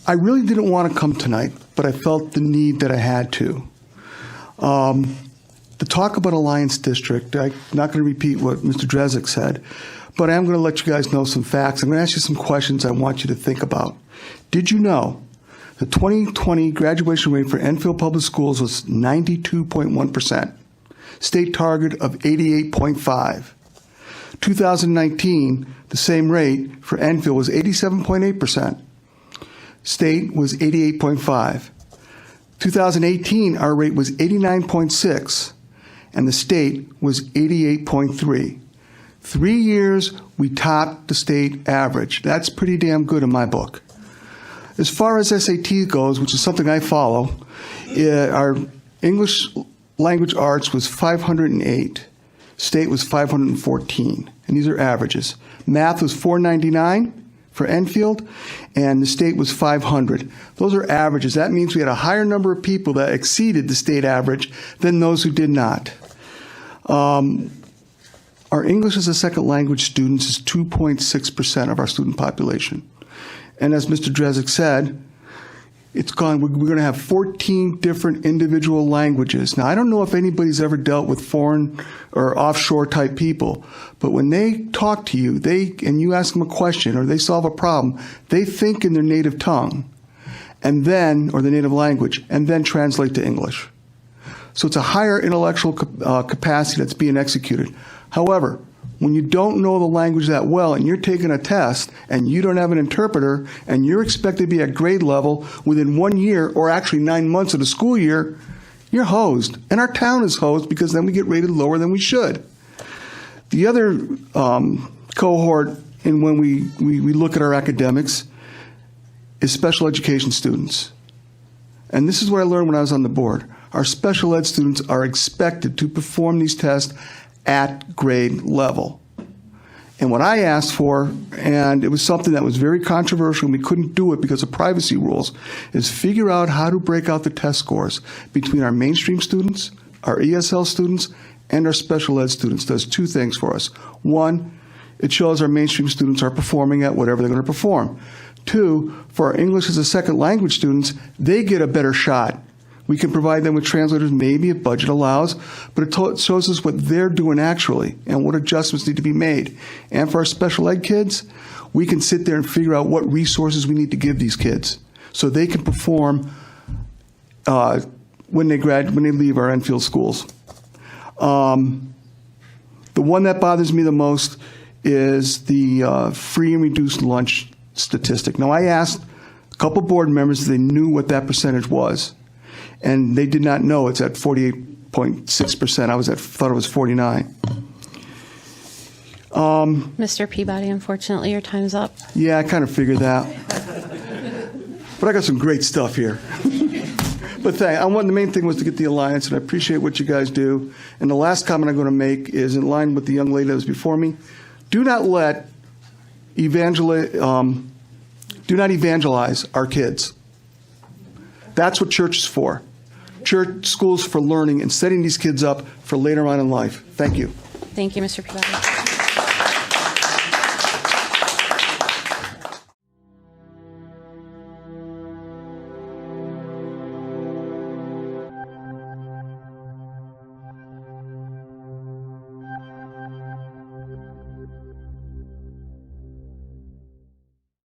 I really didn't want to come tonight, but I felt the need that I had to. To talk about Alliance District, I'm not going to repeat what Mr. Drezick said, but I am going to let you guys know some facts. I'm going to ask you some questions I want you to think about. Did you know the 2020 graduation rate for Enfield Public Schools was 92.1%, state target of 88.5%. 2019, the same rate for Enfield was 87.8%. State was 88.5%. 2018, our rate was 89.6%, and the state was 88.3%. 3 years, we topped the state average. That's pretty damn good in my book. As far as SAT goes, which is something I follow, our English language arts was 508. State was 514, and these are averages. Math was 499 for Enfield, and the state was 500. Those are averages. That means we had a higher number of people that exceeded the state average than those who did not. Our English as a second language students is 2.6% of our student population. And as Mr. Drezick said, we're going to have 14 different individual languages. Now, I don't know if anybody's ever dealt with foreign or offshore type people, but when they talk to you, and you ask them a question or they solve a problem, they think in their native tongue, and then, or the native language, and then translate to English. So it's a higher intellectual capacity that's being executed. However, when you don't know the language that well and you're taking a test and you don't have an interpreter and you're expected to be at grade level within 1 year or actually 9 months of the school year, you're hosed. And our town is hosed because then we get rated lower than we should. The other cohort, and when we look at our academics, is special education students. And this is what I learned when I was on the board. Our special ed students are expected to perform these tests at grade level. And what I asked for, and it was something that was very controversial and we couldn't do it because of privacy rules, is figure out how to break out the test scores between our mainstream students, our ESL students, and our special ed students. It does two things for us. One, it shows our mainstream students are performing at whatever they're going to perform. Two, for our English as a second language students, they get a better shot. We can provide them with translators, maybe if budget allows, but it shows us what they're doing actually and what adjustments need to be made. And for our special ed kids, we can sit there and figure out what resources we need to give these kids so they can perform when they leave our Enfield schools. The one that bothers me the most is the free and reduced lunch statistic. Now, I asked a couple board members if they knew what that percentage was. And they did not know it's at 48.6%. I thought it was 49. Mr. Peabody, unfortunately, your time's up. Yeah, I kind of figured that. But I got some great stuff here. But the main thing was to get the alliance, and I appreciate what you guys do. And the last comment I'm going to make is in line with the young lady that was before me. Do not evangelize our kids. That's what church is for. Church schools for learning and setting these kids up for later on in life. Thank you. Thank you, Mr. Peabody.